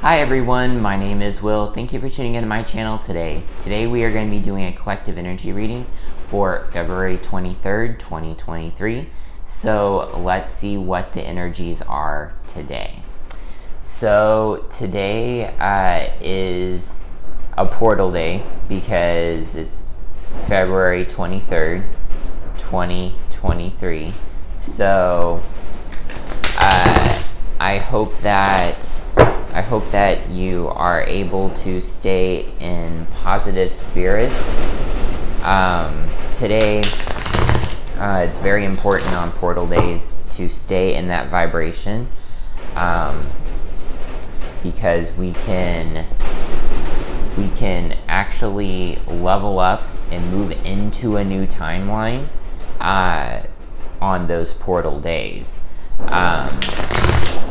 Hi everyone, my name is Will. Thank you for tuning into my channel today. Today we are going to be doing a collective energy reading for February 23rd, 2023. So let's see what the energies are today. So today is a portal day because it's February 23rd, 2023. So I hope that you are able to stay in positive spirits. Today, it's very important on portal days to stay in that vibration, because we can actually level up and move into a new timeline on those portal days.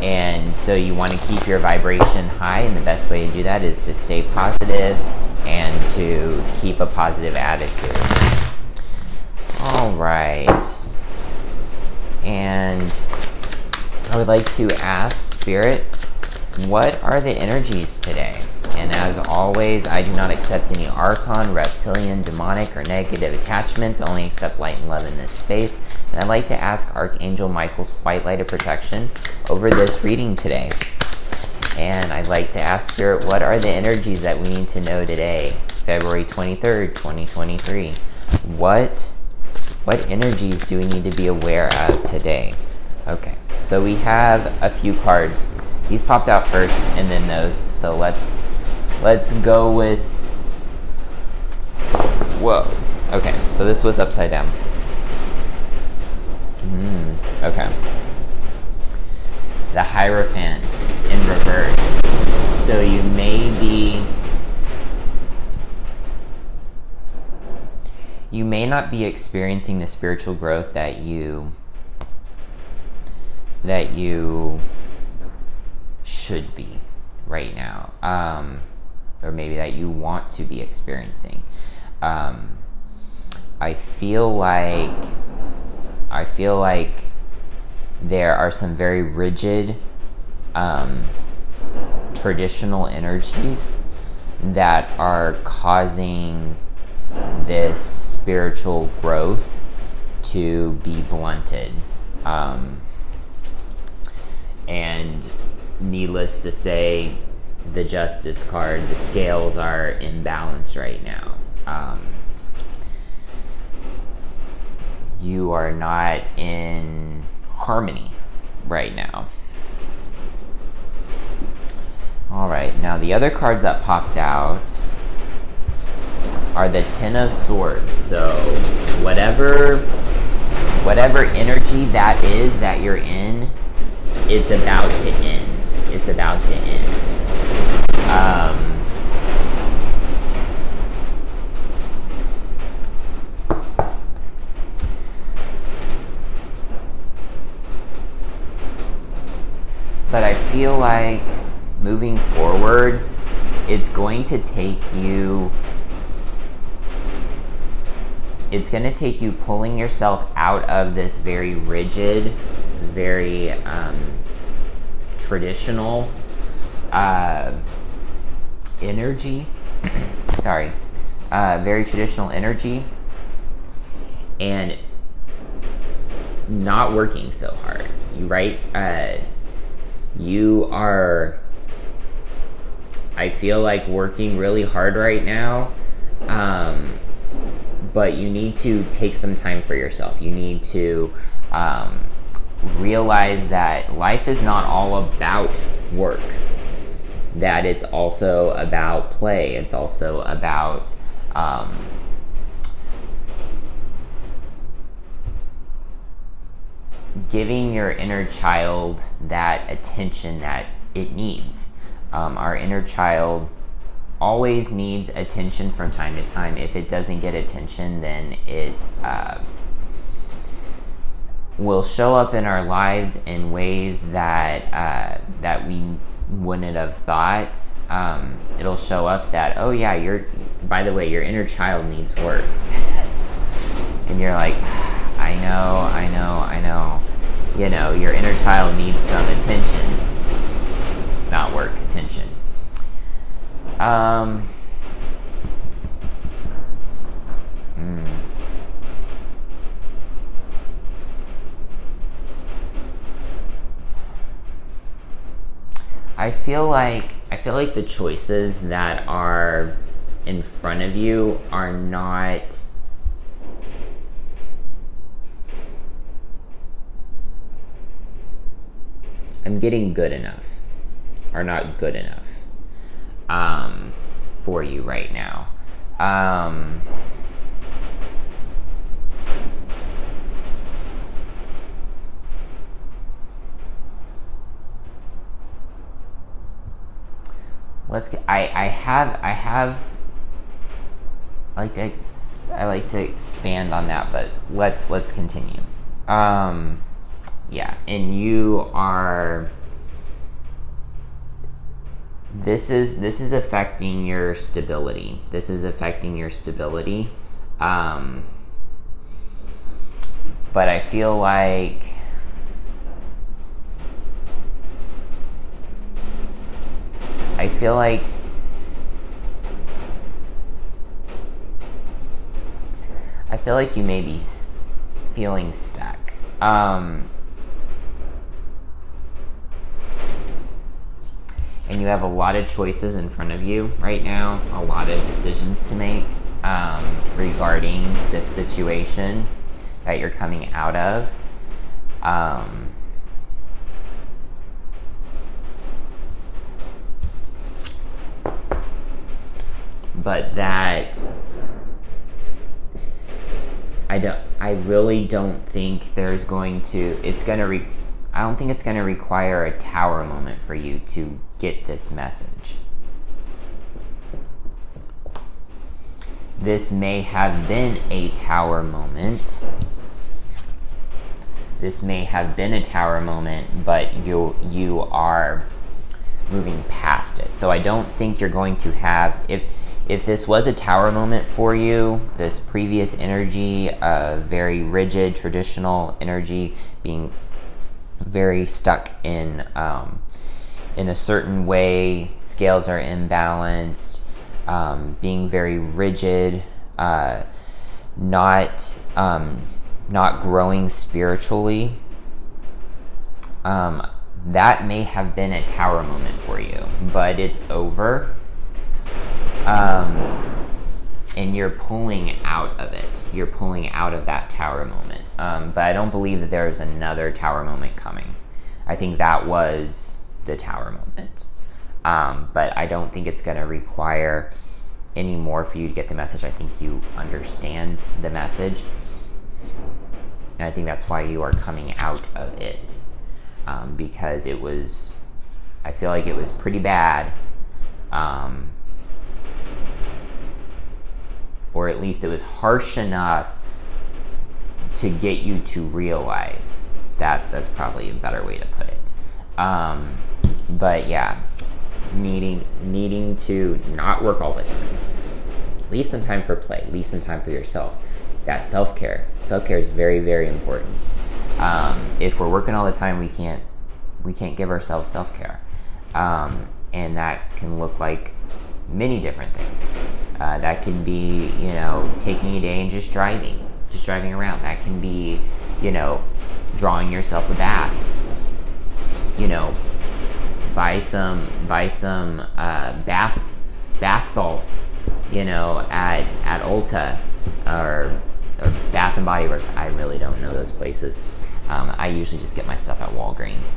And so you want to keep your vibration high, and the best way to do that is to stay positive and to keep a positive attitude. All right. And I would like to ask Spirit, what are the energies today? And as always, I do not accept any archon, reptilian, demonic, or negative attachments, only accept light and love in this space. And I'd like to ask Archangel Michael's white light of protection over this reading today. And I'd like to ask Spirit, what are the energies that we need to know today, February 23rd, 2023? What energies do we need to be aware of today? Okay, so we have a few cards. These popped out first and then those. So let's go with, whoa. Okay, so this was upside down. Okay. The Hierophant in reverse. So you may not be experiencing the spiritual growth that you should be right now, or maybe that you want to be experiencing. I feel like there are some very rigid traditional energies that are causing this spiritual growth to be blunted. And needless to say, the Justice card, the scales are imbalanced right now. You are not in harmony right now. All right, now the other cards that popped out are the Ten of Swords. So whatever energy that is that you're in, it's about to end. It's about to end. But I feel like moving forward, it's going to take you pulling yourself out of this very rigid, very traditional energy. Sorry. Very traditional energy, and not working so hard. You are, I feel like, working really hard right now, but you need to take some time for yourself. You need to realize that life is not all about work, that it's also about play. It's also about giving your inner child that attention that it needs. Our inner child always needs attention from time to time. If it doesn't get attention, then it will show up in our lives in ways that we wouldn't have thought. It'll show up that, oh yeah, by the way, your inner child needs work. And you're like, I know. You know, your inner child needs some attention. Not work, attention. I feel like the choices that are in front of you are not I'm getting good enough, are not good enough for you right now. I like to expand on that, but let's continue. Yeah, and you are. This is affecting your stability. This is affecting your stability. But I feel like you may be feeling stuck. And you have a lot of choices in front of you right now, a lot of decisions to make regarding this situation that you're coming out of. But that I really don't think there's going to, I don't think it's going to require a tower moment for you to get this message. This may have been a tower moment. This may have been a tower moment, but you are moving past it. So I don't think you're going to have, if this was a tower moment for you, this previous energy, very rigid, traditional energy, being very stuck in a certain way, scales are imbalanced, being very rigid, not growing spiritually, that may have been a tower moment for you, but it's over. And you're pulling out of it. You're pulling out of that tower moment. But I don't believe that there is another tower moment coming. I think that was the tower moment. But I don't think it's going to require any more for you to get the message. I think you understand the message. And I think that's why you are coming out of it. Because it was, I feel like it was pretty bad. Or at least it was harsh enough to get you to realize. That's probably a better way to put it. But yeah, needing to not work all the time. Leave some time for play. Leave some time for yourself. That self-care. Self-care is very, very important. If we're working all the time, we can't give ourselves self-care. And that can look like many different things. That can be, taking a day and just driving around. That can be, drawing yourself a bath. Buy some bath salts, at Ulta or Bath and Body Works. I really don't know those places. I usually just get my stuff at Walgreens.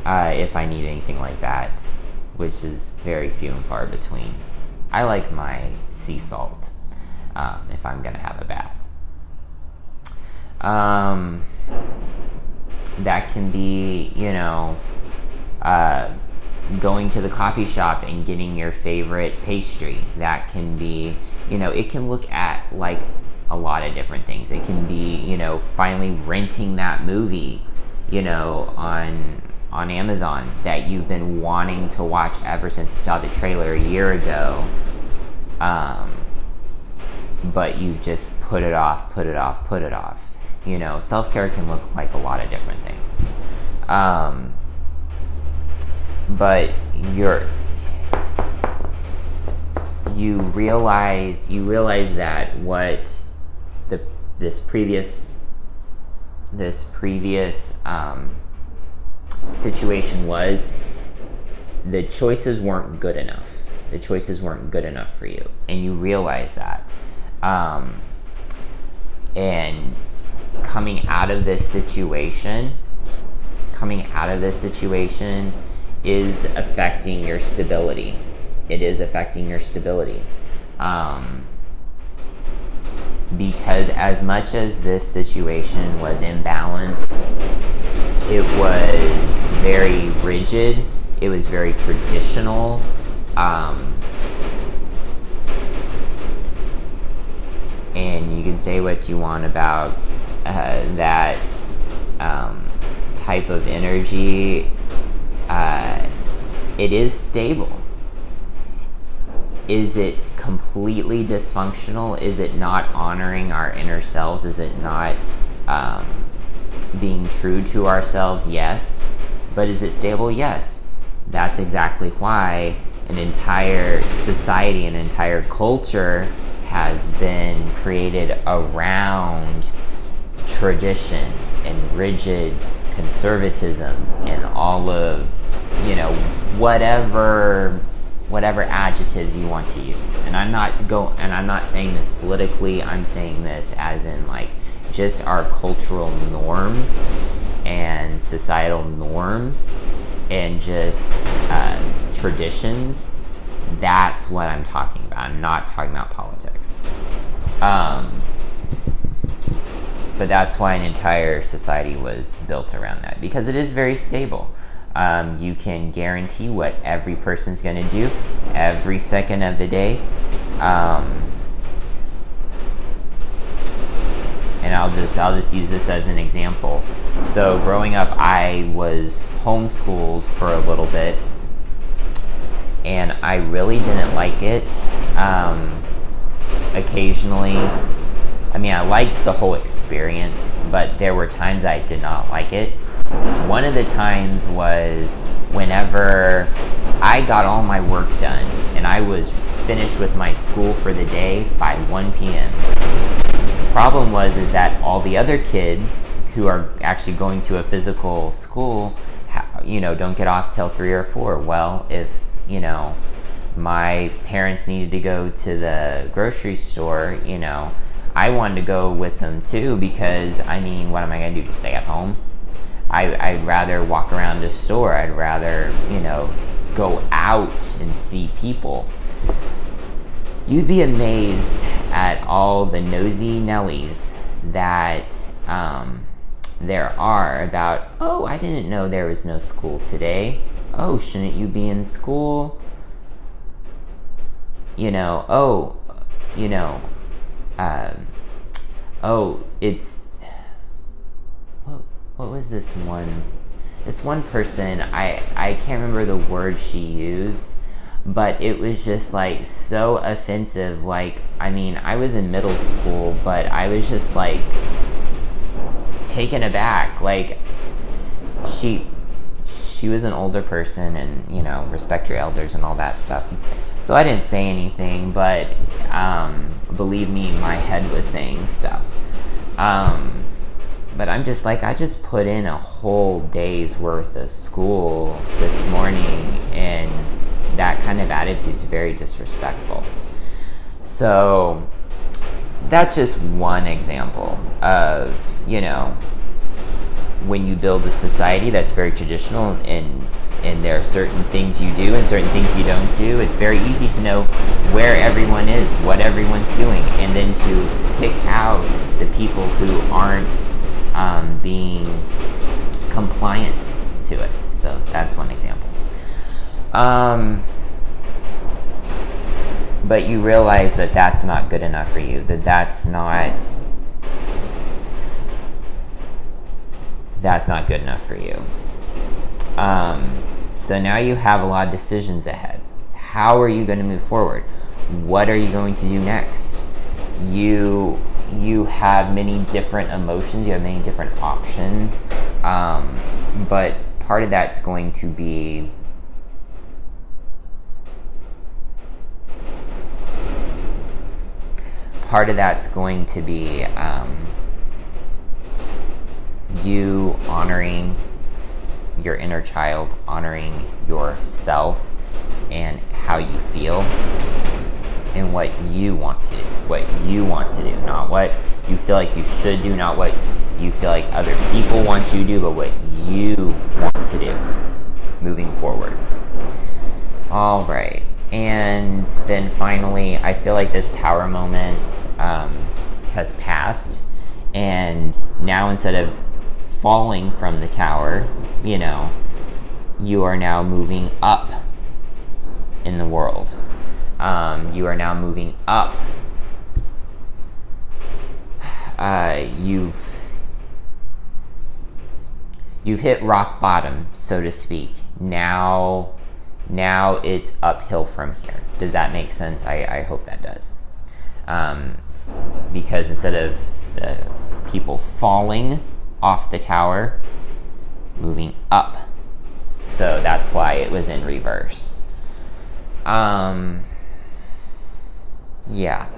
If I need anything like that, which is very few and far between. I like my sea salt if I'm gonna have a bath. That can be, going to the coffee shop and getting your favorite pastry. That can be, it can look at like a lot of different things. It can be, finally renting that movie, on Amazon that you've been wanting to watch ever since you saw the trailer a year ago. But you just put it off. Self-care can look like a lot of different things. But, you realize that what this previous situation was, the choices weren't good enough. The choices weren't good enough for you, and you realize that. And coming out of this situation is affecting your stability. It is affecting your stability. Because as much as this situation was imbalanced, it was very rigid, it was very traditional, and you can say what you want about that type of energy. It is stable. Is it completely dysfunctional? Is it not honoring our inner selves? Is it not being true to ourselves? Yes. But is it stable? Yes. That's exactly why an entire society, an entire culture has been created around tradition and rigid conservatism and all of, whatever adjectives you want to use. And I'm not saying this politically, I'm saying this as in like just our cultural norms and societal norms and just traditions. That's what I'm talking about. I'm not talking about politics. But that's why an entire society was built around that, because it is very stable. You can guarantee what every person's going to do every second of the day. And I'll just use this as an example. So growing up, I was homeschooled for a little bit, and I really didn't like it. Occasionally, I liked the whole experience, but there were times I did not like it. One of the times was whenever I got all my work done and I was finished with my school for the day by 1 p.m. The problem is that all the other kids who are actually going to a physical school, don't get off till 3 or 4. Well, if, my parents needed to go to the grocery store, I wanted to go with them too, because, what am I going to do, just stay at home? I'd rather walk around the store. I'd rather, go out and see people. You'd be amazed at all the nosy Nellies that there are about, oh, I didn't know there was no school today. Oh, shouldn't you be in school? It's, what was this one person, I can't remember the word she used, but it was just like so offensive. Like, I was in middle school, but I was just like taken aback. Like, she was an older person, and respect your elders and all that stuff. So I didn't say anything, but believe me, my head was saying stuff. But I'm just like, I just put in a whole day's worth of school this morning, and that kind of attitude is very disrespectful. So that's just one example of, when you build a society that's very traditional, and there are certain things you do and certain things you don't do, it's very easy to know where everyone is, what everyone's doing, and then to pick out the people who aren't being compliant to it. So that's one example. But you realize that that's not good enough for you, that's not good enough for you. So now you have a lot of decisions ahead. How are you going to move forward? What are you going to do next? You have many different emotions, you have many different options, but part of that's going to be part of that's going to be you honoring your inner child, honoring yourself and how you feel and what you want to do. What you want to do, not what you feel like you should do, not what you feel like other people want you to do, but what you want to do moving forward. All right. And then finally, I feel like this tower moment has passed. And now instead of falling from the tower, you know, you are now moving up in the world. You are now moving up. You've hit rock bottom, so to speak. Now it's uphill from here. Does that make sense? I hope that does. Because instead of the people falling off the tower, moving up. So that's why it was in reverse. Yeah.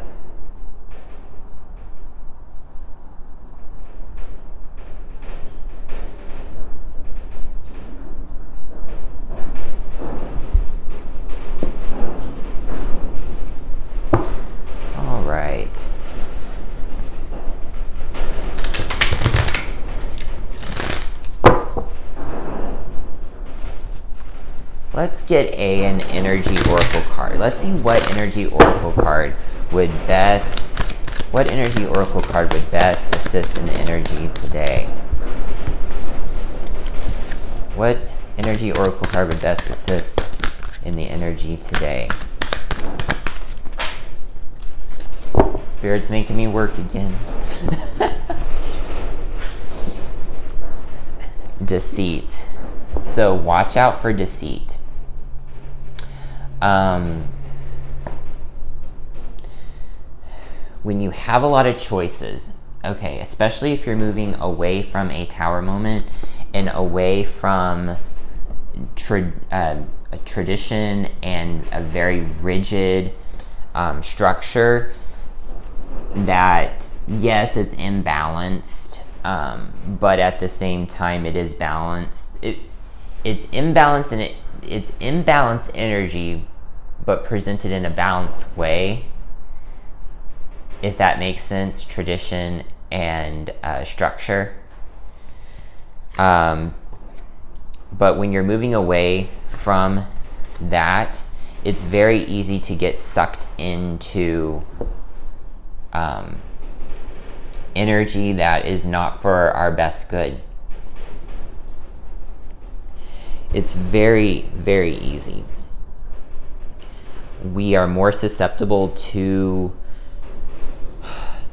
All right. Let's get an energy oracle card. Let's see what energy oracle card would best assist in energy today. What energy oracle card would best assist in the energy today? Spirit's making me work again. Deceit. So watch out for deceit. When you have a lot of choices, okay, especially if you're moving away from a tower moment and away from a tradition and a very rigid structure that, yes, it's imbalanced, but at the same time it is balanced. It's imbalanced and it's imbalanced energy, but presented in a balanced way, if that makes sense. Tradition and structure. But when you're moving away from that, it's very easy to get sucked into energy that is not for our best good. It's very, very easy. We are more susceptible to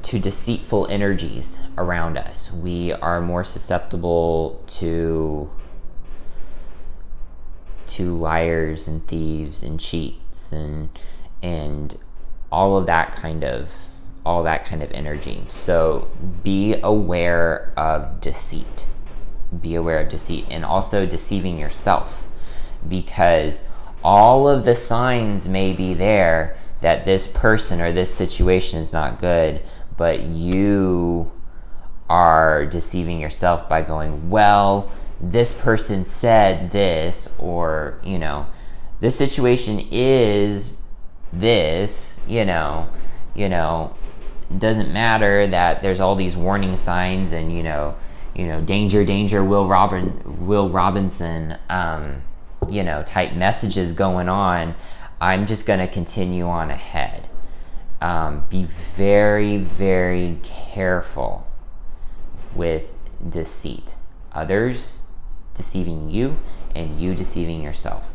deceitful energies around us. We are more susceptible to liars and thieves and cheats and all of that kind of energy. So be aware of deceit. Be aware of deceit, and also deceiving yourself, because all of the signs may be there that this person or this situation is not good, but you are deceiving yourself by going, well, this person said this, or, you know, this situation is this, you know, it doesn't matter that there's all these warning signs and, you know, danger, danger, Will Robinson, you know, type messages going on. I'm just going to continue on ahead. Be very, very careful with deceit. Others deceiving you and you deceiving yourself.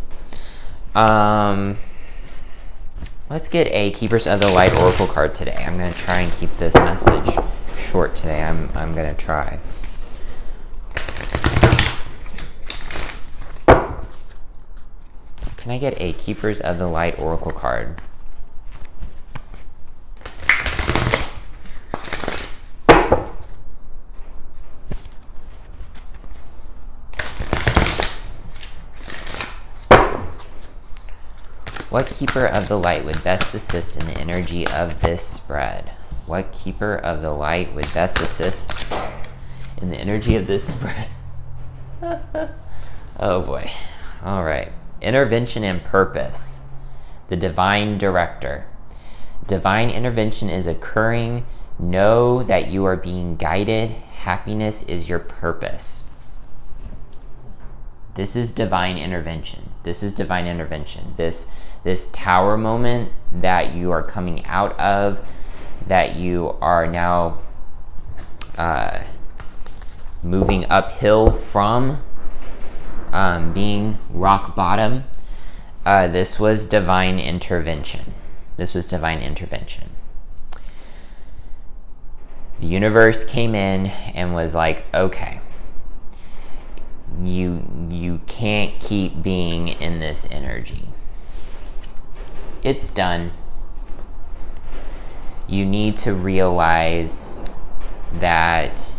Let's get a Keepers of the Light Oracle card today. I'm going to try and keep this message short today. I'm going to try. Can I get a Keepers of the Light Oracle card? What Keeper of the Light would best assist in the energy of this spread? What keeper of the light would best assist in the energy of this spread? Oh boy. All right. Intervention and purpose. The divine director. Divine intervention is occurring. Know that you are being guided. Happiness is your purpose. This is divine intervention. This is divine intervention. This tower moment that you are coming out of, that you are now moving uphill from, being rock bottom. This was divine intervention. This was divine intervention. The universe came in and was like, okay, you can't keep being in this energy. It's done. You need to realize that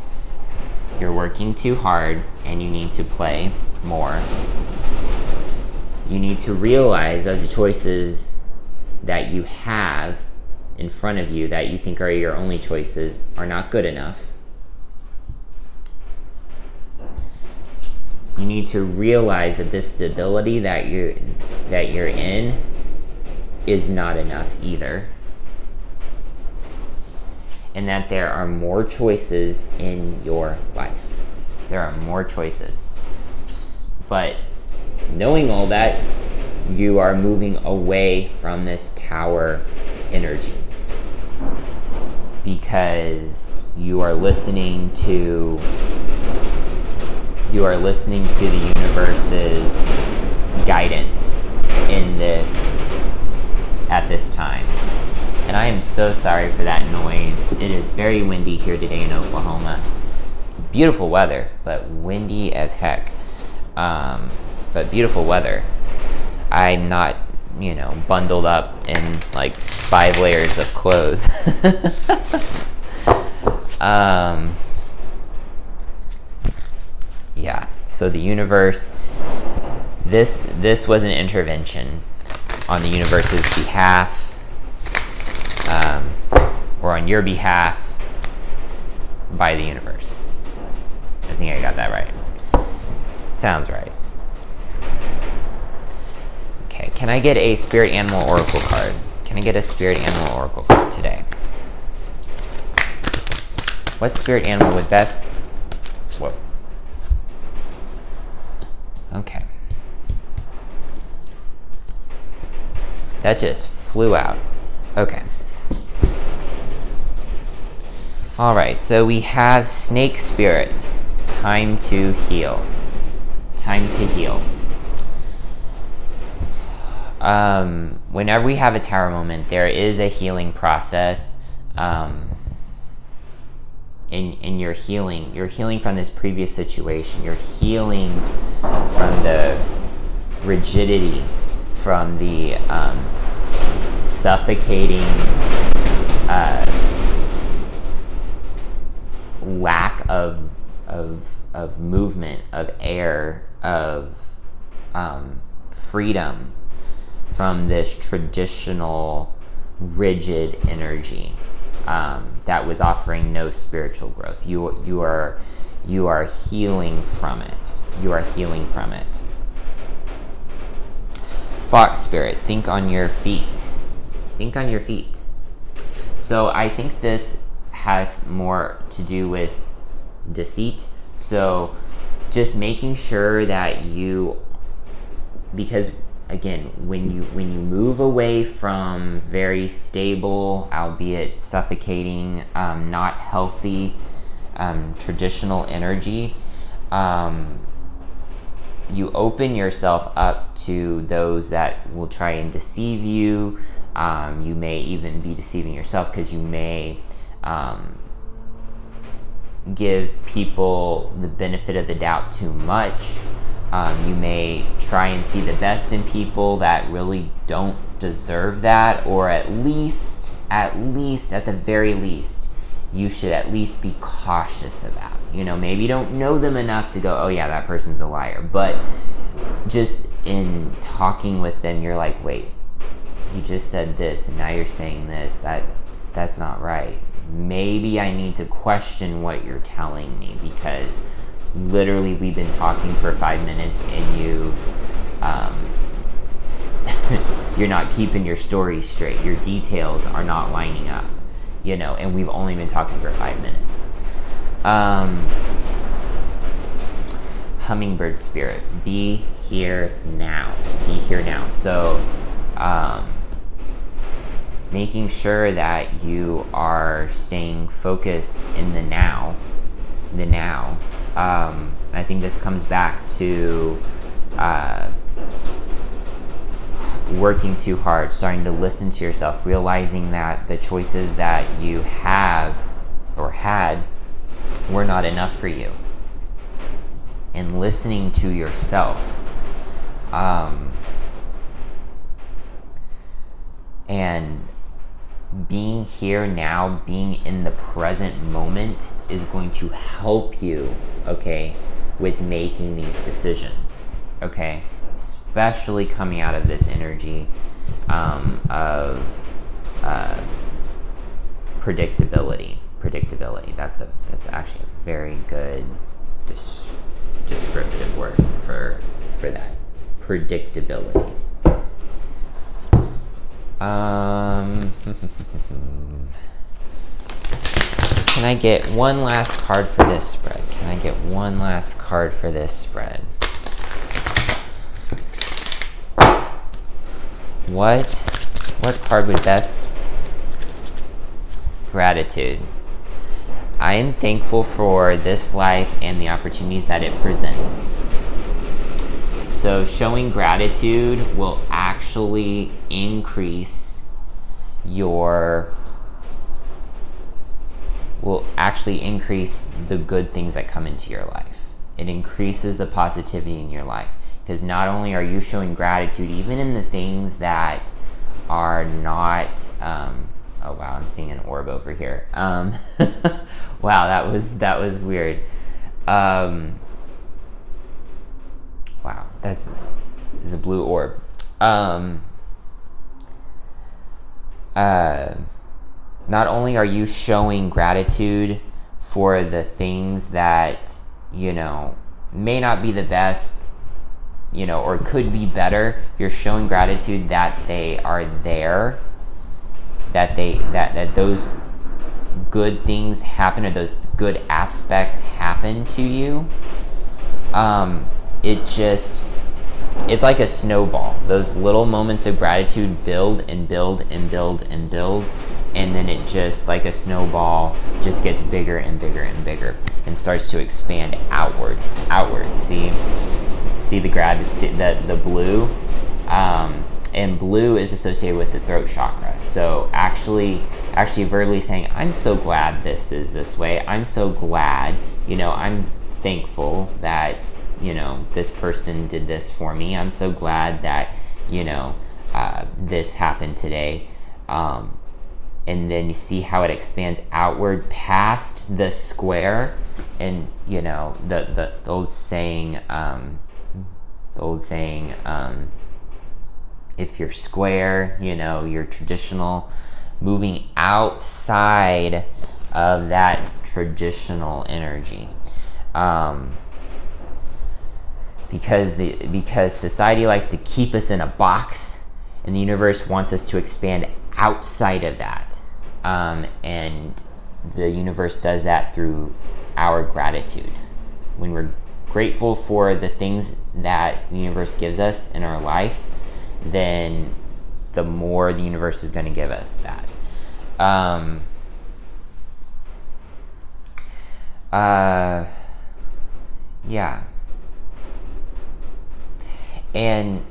you're working too hard and you need to play more. You need to realize that the choices that you have in front of you that you think are your only choices are not good enough. You need to realize that this stability that you're in is not enough either. And that there are more choices in your life. There are more choices. But knowing all that, you are moving away from this tower energy. Because you are listening to the universe's guidance in this at this time. And I am so sorry for that noise. It is very windy here today in Oklahoma. Beautiful weather, but windy as heck. But beautiful weather. I'm not, bundled up in like 5 layers of clothes. Yeah, so the universe, this was an intervention on the universe's behalf, or on your behalf by the universe. I think I got that right. Sounds right. Okay, can I get a spirit animal oracle card? Can I get a spirit animal oracle card today? What spirit animal would best... Whoa. Okay. That just flew out. Okay. All right, so we have Snake Spirit. Time to heal. Time to heal. Whenever we have a tower moment, there is a healing process. In your healing. You're healing from this previous situation. You're healing from the rigidity, from the suffocating lack of movement, of air, of freedom from this traditional rigid energy that was offering no spiritual growth. You are healing from it. You are healing from it. Fox Spirit, think on your feet. Think on your feet. So I think this has more to do with deceit. So just making sure that because again, when you move away from very stable, albeit suffocating, not healthy, traditional energy, you open yourself up to those that will try and deceive you. You may even be deceiving yourself because you may give people the benefit of the doubt too much. You may try and see the best in people that really don't deserve that, or at the very least, you should at least be cautious about. Maybe you don't know them enough to go, oh yeah, that person's a liar. But just in talking with them, you're like, wait, you just said this and now you're saying this. That's not right. maybe I need to question what you're telling me, because literally we've been talking for 5 minutes and you're not keeping your story straight. Your details are not lining up, you know, and we've only been talking for 5 minutes. Hummingbird spirit, be here now. Be here now. So, making sure that you are staying focused in the now. I think this comes back to working too hard, starting to listen to yourself, realizing that the choices that you have or had were not enough for you, and listening to yourself. And being here now, being in the present moment is going to help you, okay, with making these decisions, okay? Especially coming out of this energy of predictability. That's actually a very good descriptive word for that. Predictability. Can I get one last card for this spread? What card would best? Gratitude. I am thankful for this life and the opportunities that it presents. So showing gratitude will actually increase the good things that come into your life. It increases the positivity in your life, because not only are you showing gratitude even in the things that are not oh wow, I'm seeing an orb over here. Wow, that was weird. Wow, that's a blue orb. Not only are you showing gratitude for the things that, you know, may not be the best, you know, or could be better, you're showing gratitude that they are there, that those good things happen, or those good aspects happen to you. It's like a snowball. Those little moments of gratitude build and build and build and build, and then it just, like a snowball, just gets bigger and bigger and bigger and starts to expand outward. See the gratitude, the blue, and blue is associated with the throat chakra. So actually verbally saying, I'm so glad this is this way. I'm so glad, you know, I'm thankful that, you know, this person did this for me. I'm so glad that, you know, this happened today. And then you see how it expands outward past the square. And, you know, the old saying, if you're square, you know, you're traditional, moving outside of that traditional energy. Because society likes to keep us in a box, and the universe wants us to expand outside of that. And the universe does that through our gratitude. When we're grateful for the things that the universe gives us in our life, then the more the universe is going to give us that. Yeah. And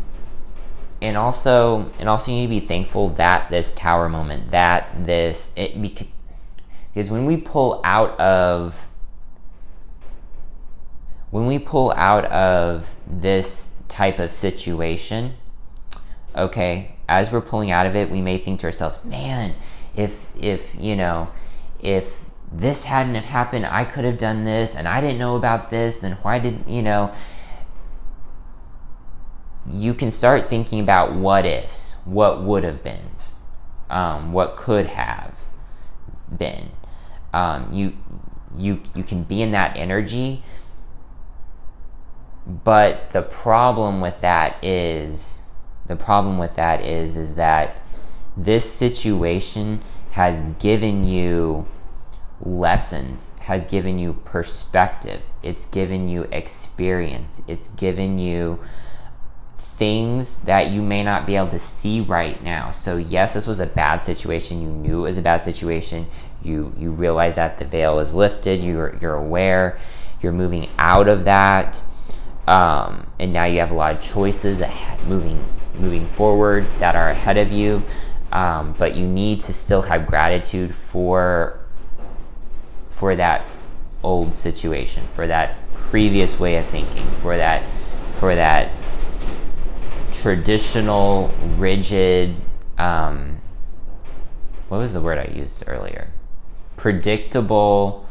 also you need to be thankful that this tower moment, because when we pull out of this type of situation, okay, as we're pulling out of it, we may think to ourselves, man, if this hadn't have happened, I could have done this, and I didn't know about this, then why didn't, you know? You can start thinking about what ifs, what would have been, what could have been. you can be in that energy, but the problem with that is that this situation has given you lessons, has given you perspective, it's given you experience, it's given you things that you may not be able to see right now. So yes, this was a bad situation. You knew it was a bad situation. You realize that the veil is lifted. You're aware. You're moving out of that, and now you have a lot of choices moving forward that are ahead of you. But you need to still have gratitude for that old situation, for that previous way of thinking, for that traditional, rigid, what was the word I used earlier? Predictable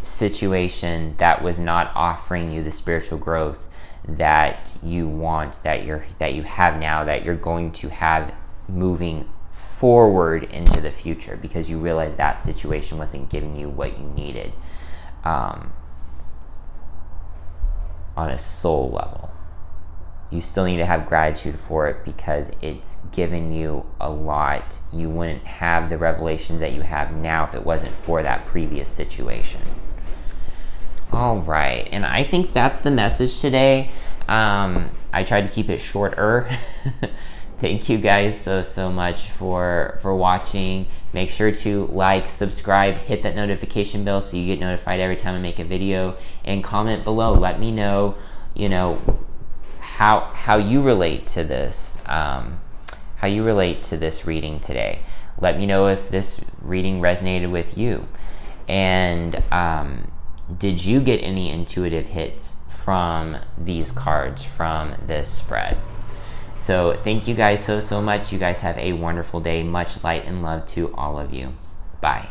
situation that was not offering you the spiritual growth that you want, that you have now, that you're going to have moving forward into the future, because you realize that situation wasn't giving you what you needed on a soul level. You still need to have gratitude for it because it's given you a lot. You wouldn't have the revelations that you have now if it wasn't for that previous situation. All right, and I think that's the message today. I tried to keep it shorter. Thank you guys so much for watching. Make sure to like, subscribe, hit that notification bell so you get notified every time I make a video, and comment below. Let me know, how you relate to this, how you relate to this reading today. Let me know if this reading resonated with you, and did you get any intuitive hits from these cards, from this spread? So thank you guys so much. You guys have a wonderful day. Much light and love to all of you. Bye.